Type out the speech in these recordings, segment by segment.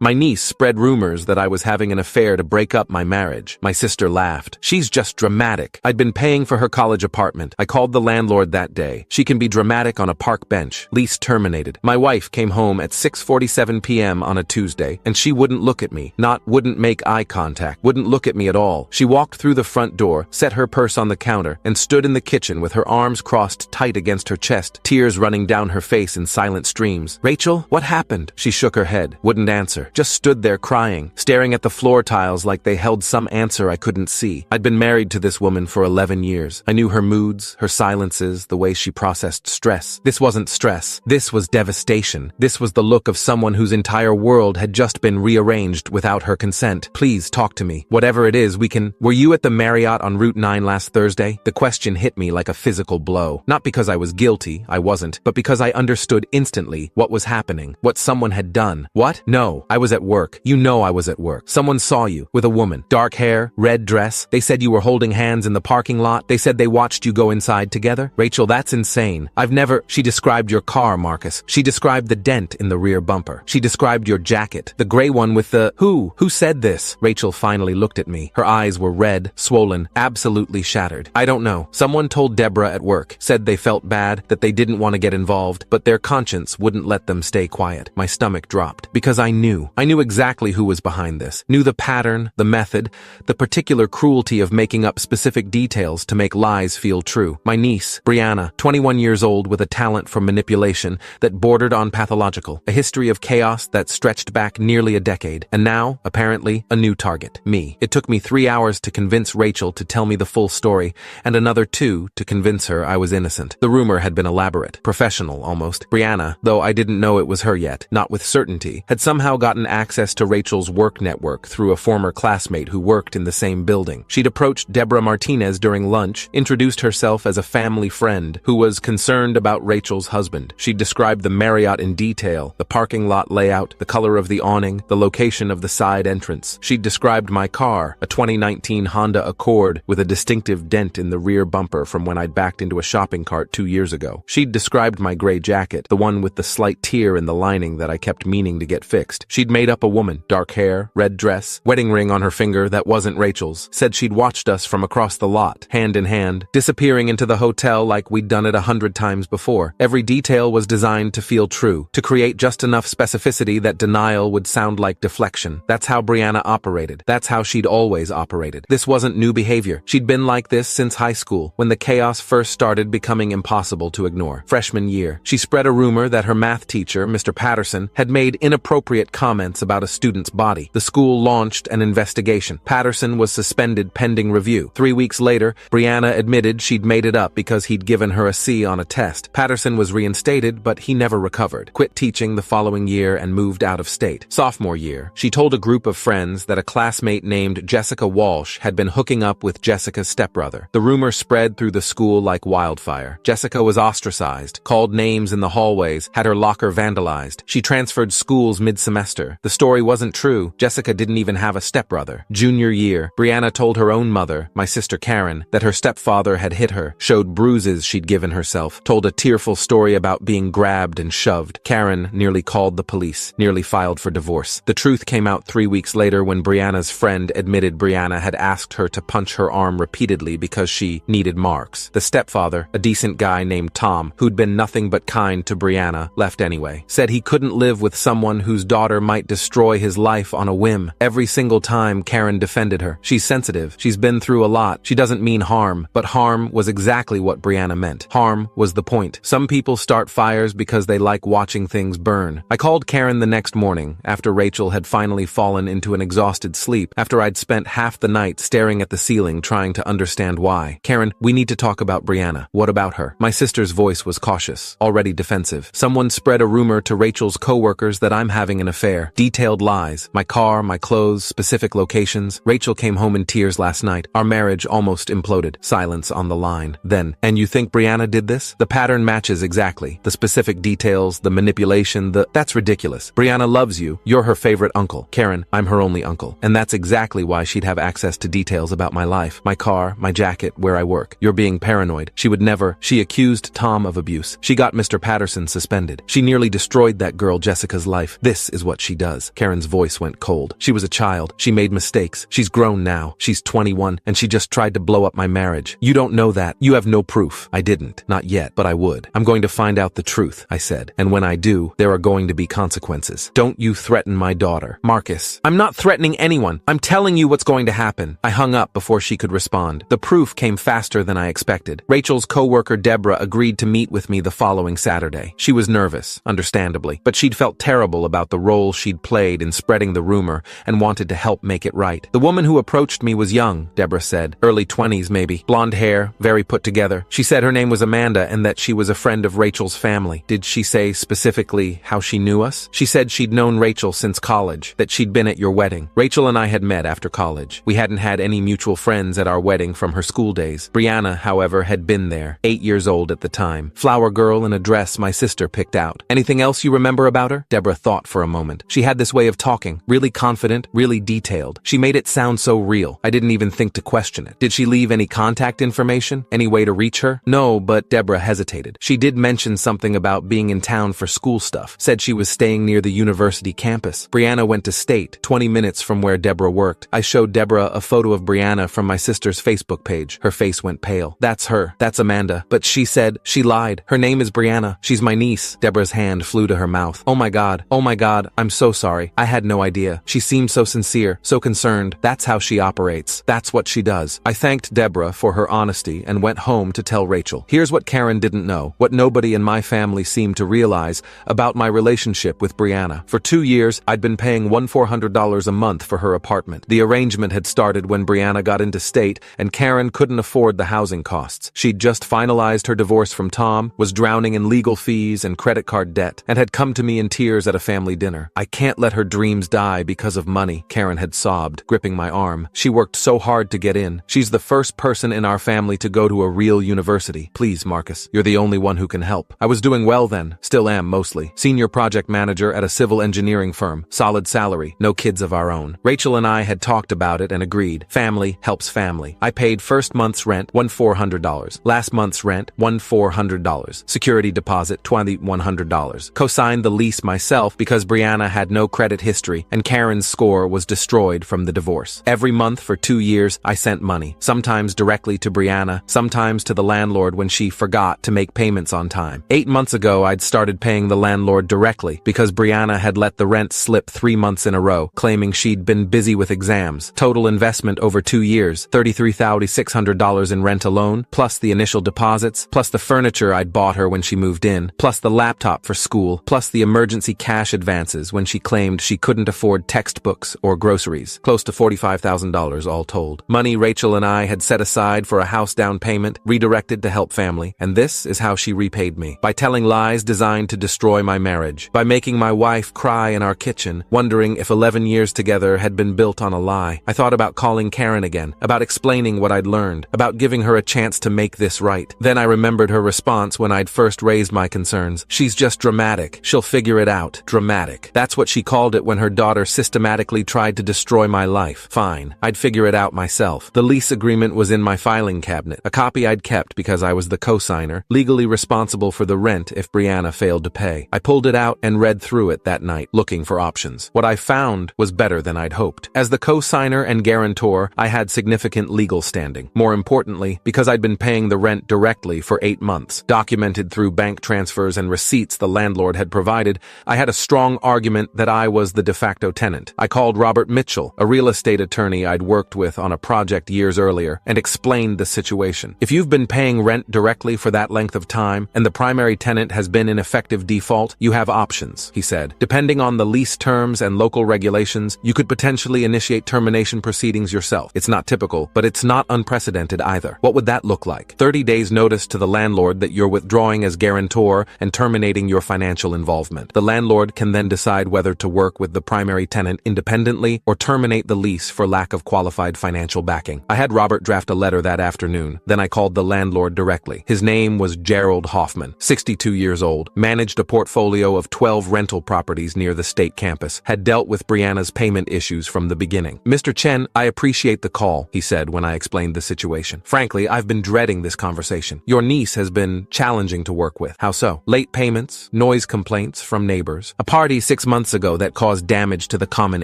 My niece spread rumors that I was having an affair to break up my marriage. My sister laughed. She's just dramatic. I'd been paying for her college apartment. I called the landlord that day. She can be dramatic on a park bench. Lease terminated. My wife came home at 6:47 p.m. on a Tuesday, and she wouldn't look at me. Wouldn't make eye contact. Wouldn't look at me at all. She walked through the front door, set her purse on the counter, and stood in the kitchen with her arms crossed tight against her chest, tears running down her face in silent streams. "Rachel, what happened?" She shook her head. Wouldn't answer. Just stood there crying, staring at the floor tiles like they held some answer I couldn't see. I'd been married to this woman for 11 years. I knew her moods, her silences, the way she processed stress. This wasn't stress. This was devastation. This was the look of someone whose entire world had just been rearranged without her consent. "Please talk to me. Whatever it is, we can—" "Were you at the Marriott on Route 9 last Thursday?" The question hit me like a physical blow. Not because I was guilty, I wasn't, but because I understood instantly what was happening, what someone had done. "What?" "No, I was at work. You know I was at work. Someone saw you, with a woman. Dark hair, red dress. They said you were holding hands in the parking lot. They said they watched you go inside together." "Rachel, that's insane. I've never—" "She described your car, Marcus. She described the dent in the rear bumper. She described your jacket, the gray one with the—" Who said this?" Rachel finally looked at me. Her eyes were red, swollen, absolutely shattered. "I don't know. Someone told Deborah at work, said they felt bad, that they didn't want to get involved, but their conscience wouldn't let them stay quiet." My stomach dropped, because I knew exactly who was behind this. Knew the pattern, the method, the particular cruelty of making up specific details to make lies feel true. My niece, Brianna, 21 years old with a talent for manipulation that bordered on pathological, a history of chaos that stretched back nearly a decade, and now, apparently, a new target, me. It took me 3 hours to convince Rachel to tell me the full story, and another 2 to convince her I was innocent. The rumor had been elaborate, professional almost. Brianna, though I didn't know it was her yet, not with certainty, had somehow gotten access to Rachel's work network through a former classmate who worked in the same building. She'd approached Deborah Martinez during lunch, introduced herself as a family friend who was concerned about Rachel's husband. She'd described the Marriott in detail, the parking lot layout, the color of the awning, the location of the side entrance. She'd described my car, a 2019 Honda Accord with a distinctive dent in the rear bumper from when I'd backed into a shopping cart 2 years ago. She'd described my gray jacket, the one with the slight tear in the lining that I kept meaning to get fixed. She'd made up a woman, dark hair, red dress, wedding ring on her finger that wasn't Rachel's, said she'd watched us from across the lot, hand in hand, disappearing into the hotel like we'd done it 100 times before. Every detail was designed to feel true, to create just enough specificity that denial would sound like deflection. That's how Brianna operated. That's how she'd always operated. This wasn't new behavior. She'd been like this since high school, when the chaos first started becoming impossible to ignore. Freshman year, she spread a rumor that her math teacher, Mr. Patterson, had made inappropriate comments about a student's body. The school launched an investigation. Patterson was suspended pending review. 3 weeks later, Brianna admitted she'd made it up because he'd given her a C on a test. Patterson was reinstated, but he never recovered. Quit teaching the following year and moved out of state. Sophomore year, she told a group of friends that a classmate named Jessica Walsh had been hooking up with Jessica's stepbrother. The rumor spread through the school like wildfire. Jessica was ostracized, called names in the hallways, had her locker vandalized. She transferred schools mid-semester. The story wasn't true. Jessica didn't even have a stepbrother. Junior year, Brianna told her own mother, my sister Karen, that her stepfather had hit her, showed bruises she'd given herself, told a tearful story about being grabbed and shoved. Karen nearly called the police, nearly filed for divorce. The truth came out 3 weeks later when Brianna's friend admitted Brianna had asked her to punch her arm repeatedly because she needed marks. The stepfather, a decent guy named Tom, who'd been nothing but kind to Brianna, left anyway. Said he couldn't live with someone whose daughter might destroy his life on a whim. Every single time Karen defended her. She's sensitive. She's been through a lot. She doesn't mean harm, but harm was exactly what Brianna meant. Harm was the point. Some people start fires because they like watching things burn. I called Karen the next morning, after Rachel had finally fallen into an exhausted sleep, after I'd spent half the night staring at the ceiling trying to understand why. "Karen, we need to talk about Brianna. What about her?" My sister's voice was cautious, already defensive. "Someone spread a rumor to Rachel's coworkers that I'm having an affair. Detailed lies. My car, my clothes, specific locations. Rachel came home in tears last night. Our marriage almost imploded." Silence on the line. Then, "And you think Brianna did this?" "The pattern matches exactly. The specific details, the manipulation, That's ridiculous. Brianna loves you. You're her favorite uncle. Karen, I'm her only uncle. And that's exactly why she'd have access to details about my life, my car, my jacket, where I work. You're being paranoid. She would never." She accused Tom of abuse. She got Mr. Patterson suspended. She nearly destroyed that girl Jessica's life. This is what she she does. Karen's voice went cold. She was a child. She made mistakes. She's grown now. She's 21, and she just tried to blow up my marriage. You don't know that. You have no proof. I didn't. Not yet, but I would. I'm going to find out the truth, I said. And when I do, there are going to be consequences. Don't you threaten my daughter. Marcus, I'm not threatening anyone. I'm telling you what's going to happen. I hung up before she could respond. The proof came faster than I expected. Rachel's coworker Deborah agreed to meet with me the following Saturday. She was nervous, understandably, but she'd felt terrible about the role she'd played in spreading the rumor and wanted to help make it right. The woman who approached me was young, Deborah said. Early 20s maybe. Blonde hair, very put together. She said her name was Amanda and that she was a friend of Rachel's family. Did she say specifically how she knew us? She said she'd known Rachel since college, that she'd been at your wedding. Rachel and I had met after college. We hadn't had any mutual friends at our wedding from her school days. Brianna, however, had been there, 8 years old at the time. Flower girl in a dress my sister picked out. Anything else you remember about her? Deborah thought for a moment. She had this way of talking, really confident, really detailed. She made it sound so real. I didn't even think to question it. Did she leave any contact information? Any way to reach her? No, but Deborah hesitated. She did mention something about being in town for school stuff. Said she was staying near the university campus. Brianna went to State, 20 minutes from where Deborah worked. I showed Deborah a photo of Brianna from my sister's Facebook page. Her face went pale. That's her. That's Amanda. But she said she lied. Her name is Brianna. She's my niece. Deborah's hand flew to her mouth. Oh my God. Oh my God. I'm so sorry. I had no idea. She seemed so sincere, so concerned. That's how she operates. That's what she does. I thanked Deborah for her honesty and went home to tell Rachel. Here's what Karen didn't know, what nobody in my family seemed to realize about my relationship with Brianna. For 2 years, I'd been paying $1,400 a month for her apartment. The arrangement had started when Brianna got into State and Karen couldn't afford the housing costs. She'd just finalized her divorce from Tom, was drowning in legal fees and credit card debt, and had come to me in tears at a family dinner. I can't let her dreams die because of money, Karen had sobbed, gripping my arm. She worked so hard to get in. She's the first person in our family to go to a real university. Please, Marcus, you're the only one who can help. I was doing well then, still am mostly. Senior project manager at a civil engineering firm, solid salary, no kids of our own. Rachel and I had talked about it and agreed. Family helps family. I paid first month's rent, $1,400. Last month's rent, $1,400. Security deposit, $2,100. Co-signed the lease myself because Brianna had no credit history and Karen's score was destroyed from the divorce. Every month for 2 years, I sent money, sometimes directly to Brianna, sometimes to the landlord when she forgot to make payments on time. 8 months ago, I'd started paying the landlord directly because Brianna had let the rent slip 3 months in a row, claiming she'd been busy with exams. Total investment over 2 years, $33,600 in rent alone, plus the initial deposits, plus the furniture I'd bought her when she moved in, plus the laptop for school, plus the emergency cash advances when she claimed she couldn't afford textbooks or groceries. Close to $45,000 all told. Money Rachel and I had set aside for a house down payment, redirected to help family, and this is how she repaid me. By telling lies designed to destroy my marriage. By making my wife cry in our kitchen, wondering if 11 years together had been built on a lie. I thought about calling Karen again, about explaining what I'd learned, about giving her a chance to make this right. Then I remembered her response when I'd first raised my concerns. She's just dramatic. She'll figure it out. Dramatic. That's what she called it when her daughter systematically tried to destroy my life. Fine. I'd figure it out myself. The lease agreement was in my filing cabinet, a copy I'd kept because I was the co-signer, legally responsible for the rent if Brianna failed to pay. I pulled it out and read through it that night, looking for options. What I found was better than I'd hoped. As the co-signer and guarantor, I had significant legal standing. More importantly, because I'd been paying the rent directly for 8 months, documented through bank transfers and receipts the landlord had provided, I had a strong argument that I was the de facto tenant. I called Robert Mitchell, a real estate attorney I'd worked with on a project years earlier, and explained the situation. If you've been paying rent directly for that length of time, and the primary tenant has been in effective default, you have options, he said. Depending on the lease terms and local regulations, you could potentially initiate termination proceedings yourself. It's not typical, but it's not unprecedented either. What would that look like? 30 days notice to the landlord that you're withdrawing as guarantor and terminating your financial involvement. The landlord can then decide whether to work with the primary tenant independently or terminate the lease for lack of qualified financial backing. I had Robert draft a letter that afternoon. Then I called the landlord directly. His name was Gerald Hoffman, 62 years old, managed a portfolio of 12 rental properties near the State campus, had dealt with Brianna's payment issues from the beginning. Mr. Chen, I appreciate the call, he said when I explained the situation. Frankly, I've been dreading this conversation. Your niece has been challenging to work with. How so? Late payments, noise complaints from neighbors, a party 6 months months ago that caused damage to the common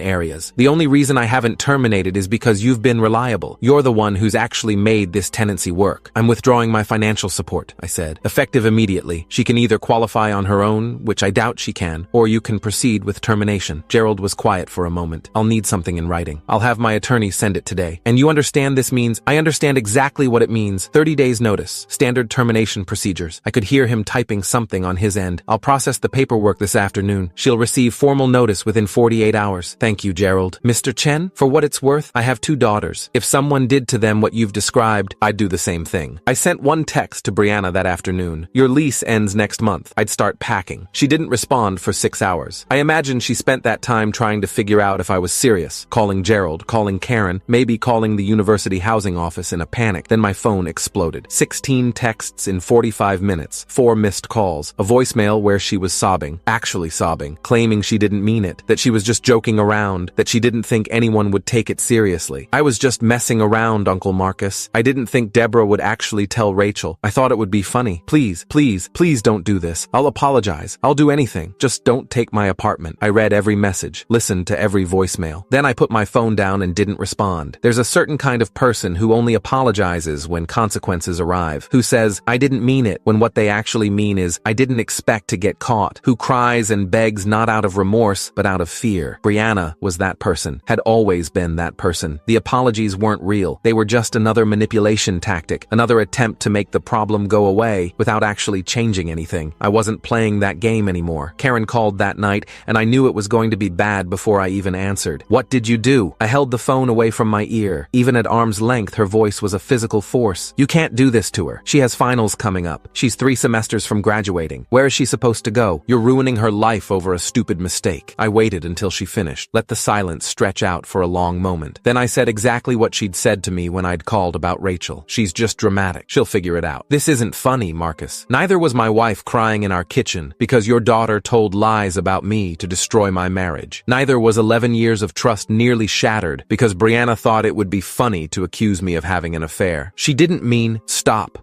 areas. The only reason I haven't terminated is because you've been reliable. You're the one who's actually made this tenancy work. I'm withdrawing my financial support, I said. Effective immediately. She can either qualify on her own, which I doubt she can, or you can proceed with termination. Gerald was quiet for a moment. I'll need something in writing. I'll have my attorney send it today. And you understand this means? I understand exactly what it means. 30 days notice. Standard termination procedures. I could hear him typing something on his end. I'll process the paperwork this afternoon. She'll receive formal notice within 48 hours. Thank you, Gerald. Mr. Chen, for what it's worth, I have 2 daughters. If someone did to them what you've described, I'd do the same thing. I sent one text to Brianna that afternoon. Your lease ends next month. I'd start packing. She didn't respond for 6 hours. I imagine she spent that time trying to figure out if I was serious. Calling Gerald, calling Karen, maybe calling the university housing office in a panic. Then my phone exploded. 16 texts in 45 minutes. 4 missed calls. A voicemail where she was sobbing, actually sobbing, claiming she didn't mean it, that she was just joking around, that she didn't think anyone would take it seriously. I was just messing around, Uncle Marcus. I didn't think Deborah would actually tell Rachel. I thought it would be funny. Please, please, please don't do this. I'll apologize. I'll do anything. Just don't take my apartment. I read every message, listened to every voicemail. Then I put my phone down and didn't respond. There's a certain kind of person who only apologizes when consequences arrive, who says, I didn't mean it, when what they actually mean is, I didn't expect to get caught, who cries and begs not out of remorse, but out of fear. Brianna was that person, had always been that person. The apologies weren't real. They were just another manipulation tactic, another attempt to make the problem go away without actually changing anything. I wasn't playing that game anymore. Karen called that night, and I knew it was going to be bad before I even answered. What did you do? I held the phone away from my ear. Even at arm's length, her voice was a physical force. You can't do this to her. She has finals coming up. She's 3 semesters from graduating. Where is she supposed to go? You're ruining her life over a stupid mistake. I waited until she finished. Let the silence stretch out for a long moment. Then I said exactly what she'd said to me when I'd called about Rachel. She's just dramatic. She'll figure it out. This isn't funny, Marcus. Neither was my wife crying in our kitchen because your daughter told lies about me to destroy my marriage. Neither was 11 years of trust nearly shattered because Brianna thought it would be funny to accuse me of having an affair. She didn't mean stop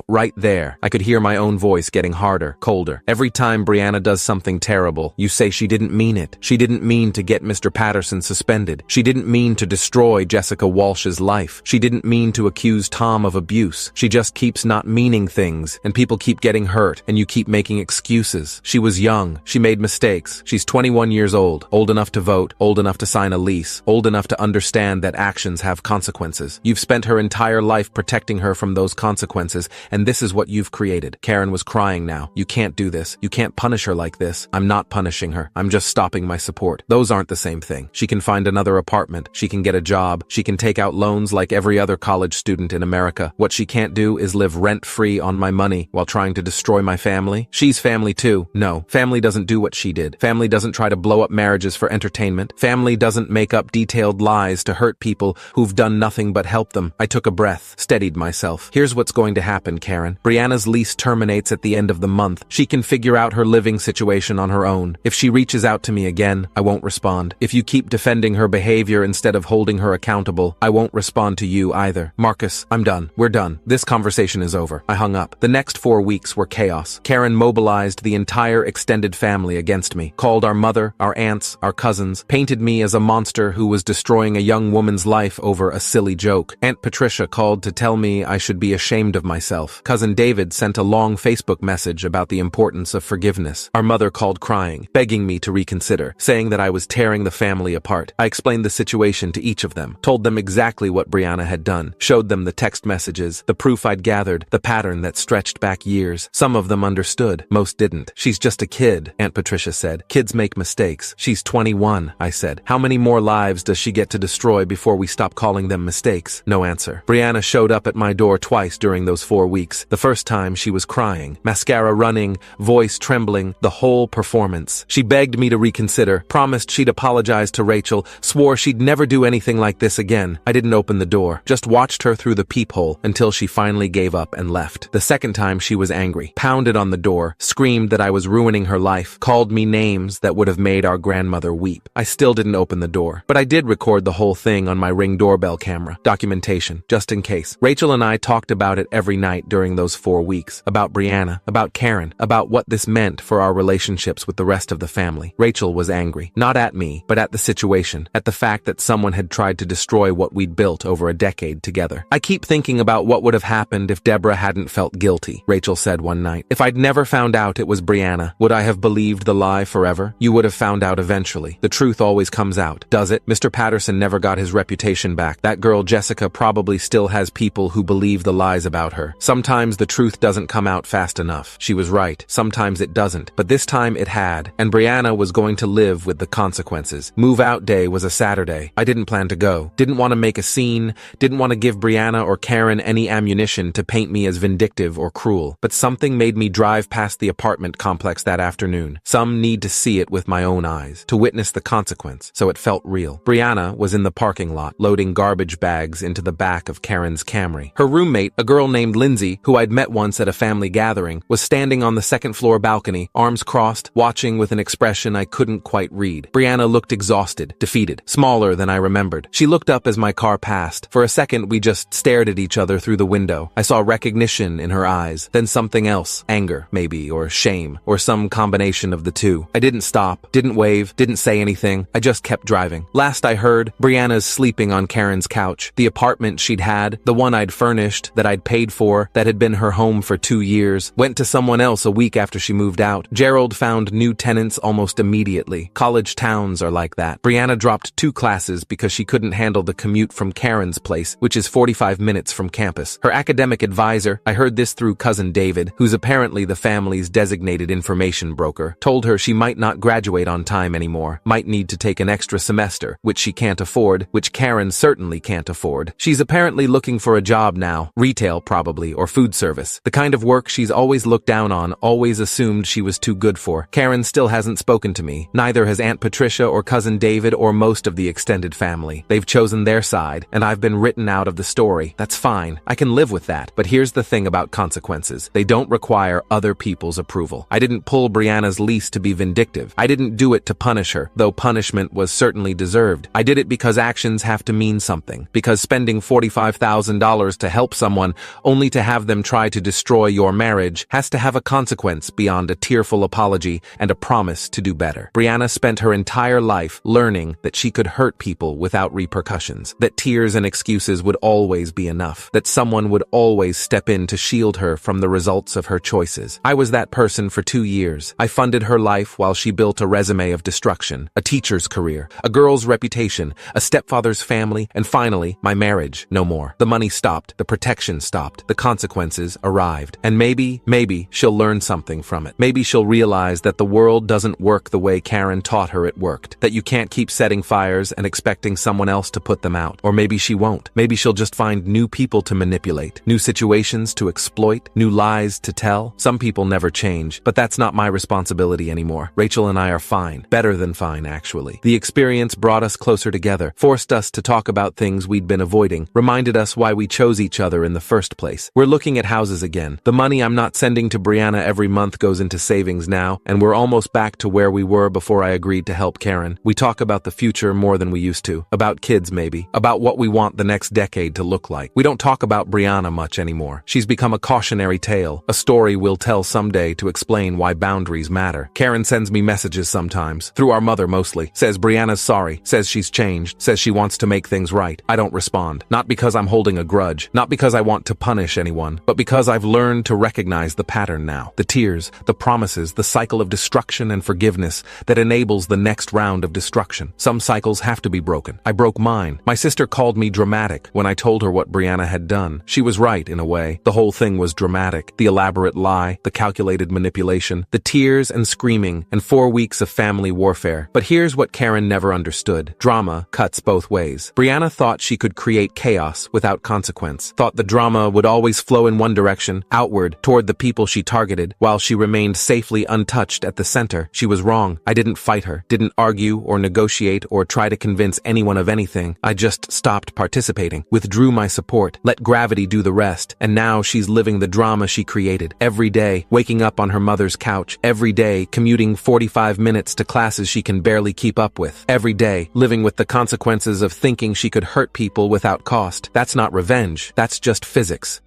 right there. I could hear my own voice getting harder, colder. Every time Brianna does something terrible, you say she didn't mean it. She didn't mean to get Mr. Patterson suspended. She didn't mean to destroy Jessica Walsh's life. She didn't mean to accuse Tom of abuse. She just keeps not meaning things, and people keep getting hurt, and you keep making excuses. She was young. She made mistakes. She's 21 years old enough to vote, old enough to sign a lease, old enough to understand that actions have consequences. You've spent her entire life protecting her from those consequences, and this is what you've created. Karen was crying now. You can't do this. You can't punish her like this. I'm not punishing her. I'm just stopping my support. Those aren't the same thing. She can find another apartment. She can get a job. She can take out loans like every other college student in America. What she can't do is live rent-free on my money while trying to destroy my family. She's family too. No, family doesn't do what she did. Family doesn't try to blow up marriages for entertainment. Family doesn't make up detailed lies to hurt people who've done nothing but help them. I took a breath, steadied myself. Here's what's going to happen, Karen. Brianna's lease terminates at the end of the month. She can figure out her living situation on her own. If she reaches out to me again, I won't respond. If you keep defending her behavior instead of holding her accountable, I won't respond to you either. Marcus, I'm done. We're done. This conversation is over. I hung up. The next 4 weeks were chaos. Karen mobilized the entire extended family against me, called our mother, our aunts, our cousins, painted me as a monster who was destroying a young woman's life over a silly joke. Aunt Patricia called to tell me I should be ashamed of myself. Cousin David sent a long Facebook message about the importance of forgiveness. Our mother called crying, begging me to reconsider, saying that I was tearing the family apart. I explained the situation to each of them, told them exactly what Brianna had done, showed them the text messages, the proof I'd gathered, the pattern that stretched back years. Some of them understood, most didn't. She's just a kid, Aunt Patricia said. Kids make mistakes. She's 21, I said. How many more lives does she get to destroy before we stop calling them mistakes? No answer. Brianna showed up at my door twice during those 4 weeks. The first time she was crying, mascara running, voice trembling, the whole performance. She begged me to reconsider, promised she'd apologize to Rachel, swore she'd never do anything like this again. I didn't open the door, just watched her through the peephole until she finally gave up and left. The second time she was angry, pounded on the door, screamed that I was ruining her life, called me names that would have made our grandmother weep. I still didn't open the door, but I did record the whole thing on my Ring doorbell camera. Documentation, just in case. Rachel and I talked about it every night during those 4 weeks. About Brianna, about Karen, about what this meant for our relationships with the rest of the family. family. Rachel was angry, not at me, but at the situation, at the fact that someone had tried to destroy what we'd built over a decade together. I keep thinking about what would have happened if Deborah hadn't felt guilty, Rachel said one night. If I'd never found out it was Brianna, would I have believed the lie forever? You would have found out eventually. The truth always comes out, does it? Mr. Patterson never got his reputation back. That girl Jessica probably still has people who believe the lies about her. Sometimes the truth doesn't come out fast enough. She was right. Sometimes it doesn't. But this time it had. And Brianna was going to live with the consequences. Move out day was a Saturday. I didn't plan to go. Didn't want to make a scene. Didn't want to give Brianna or Karen any ammunition to paint me as vindictive or cruel. But something made me drive past the apartment complex that afternoon. Some need to see it with my own eyes, to witness the consequence, so it felt real. Brianna was in the parking lot, loading garbage bags into the back of Karen's Camry. Her roommate, a girl named Lindsay, who I'd met once at a family gathering, was standing on the second-floor balcony, arms crossed, watching with an expression I couldn't quite read. Brianna looked exhausted, defeated, smaller than I remembered. She looked up as my car passed. For a second, we just stared at each other through the window. I saw recognition in her eyes, then something else, anger, maybe, or shame, or some combination of the two. I didn't stop, didn't wave, didn't say anything. I just kept driving. Last I heard, Brianna's sleeping on Karen's couch. The apartment she'd had, the one I'd furnished, that I'd paid for, that had been her home for 2 years, went to someone else a week after she moved out. Gerald found new tenants almost immediately. College towns are like that. Brianna dropped 2 classes because she couldn't handle the commute from Karen's place, which is 45 minutes from campus. Her academic advisor, I heard this through cousin David, who's apparently the family's designated information broker, told her she might not graduate on time anymore, might need to take an extra semester, which she can't afford, which Karen certainly can't afford. She's apparently looking for a job now, retail probably, or food service. The kind of work she's always looked down on, always assumed she was too good for. Karen still hasn't spoken to me. Neither has Aunt Patricia or cousin David or most of the extended family. They've chosen their side, and I've been written out of the story. That's fine. I can live with that. But here's the thing about consequences. They don't require other people's approval. I didn't pull Brianna's lease to be vindictive. I didn't do it to punish her, though punishment was certainly deserved. I did it because actions have to mean something. Because spending $45,000 to help someone only to have them try to destroy your marriage has to have a consequence beyond a tearful apology and a promise to do better. Brianna spent her entire life learning that she could hurt people without repercussions, that tears and excuses would always be enough, that someone would always step in to shield her from the results of her choices. I was that person for 2 years. I funded her life while she built a resume of destruction, a teacher's career, a girl's reputation, a stepfather's family, and finally, my marriage. No more. The money stopped, the protection stopped, the consequences arrived. And maybe she'll learn something from it. Maybe she'll realize that the world doesn't work the way Karen taught her it worked, that you can't keep setting fires and expecting someone else to put them out. Or maybe she won't. Maybe she'll just find new people to manipulate, new situations to exploit, new lies to tell. Some people never change, but that's not my responsibility anymore. Rachel and I are fine. Better than fine, actually. The experience brought us closer together, forced us to talk about things we'd been avoiding, reminded us why we chose each other in the first place. We're looking at houses again. The money I'm not sending to Brianna every month goes into savings now, and we're almost back to where we were before I agreed to help Karen. We talk about the future more than we used to. About kids, maybe. About what we want the next decade to look like. We don't talk about Brianna much anymore. She's become a cautionary tale, a story we'll tell someday to explain why boundaries matter. Karen sends me messages sometimes, through our mother mostly, says Brianna's sorry, says she's changed, says she wants to make things right. I don't respond. Not because I'm holding a grudge, not because I want to punish anyone, but because I've learned to recognize the pattern now. The tears, the promises, the cycle of destruction and forgiveness that enables the next round of destruction. Some cycles have to be broken. I broke mine. My sister called me dramatic when I told her what Brianna had done. She was right, in a way. The whole thing was dramatic. The elaborate lie, the calculated manipulation, the tears and screaming, and 4 weeks of family warfare. But here's what Karen never understood. Drama cuts both ways. Brianna thought she could create chaos without consequence, thought the drama would always flow in one direction, outward, toward the people she targeted, while she remained safely untouched at the center. She was wrong. I didn't fight her, didn't argue or negotiate or try to convince anyone of anything. I just stopped participating, withdrew my support, let gravity do the rest, and now she's living the drama she created. Every day, waking up on her mother's couch. Every day, commuting 45 minutes to classes she can barely keep up with. Every day, living with the consequences of thinking she could hurt people without cost. That's not revenge. That's just physics.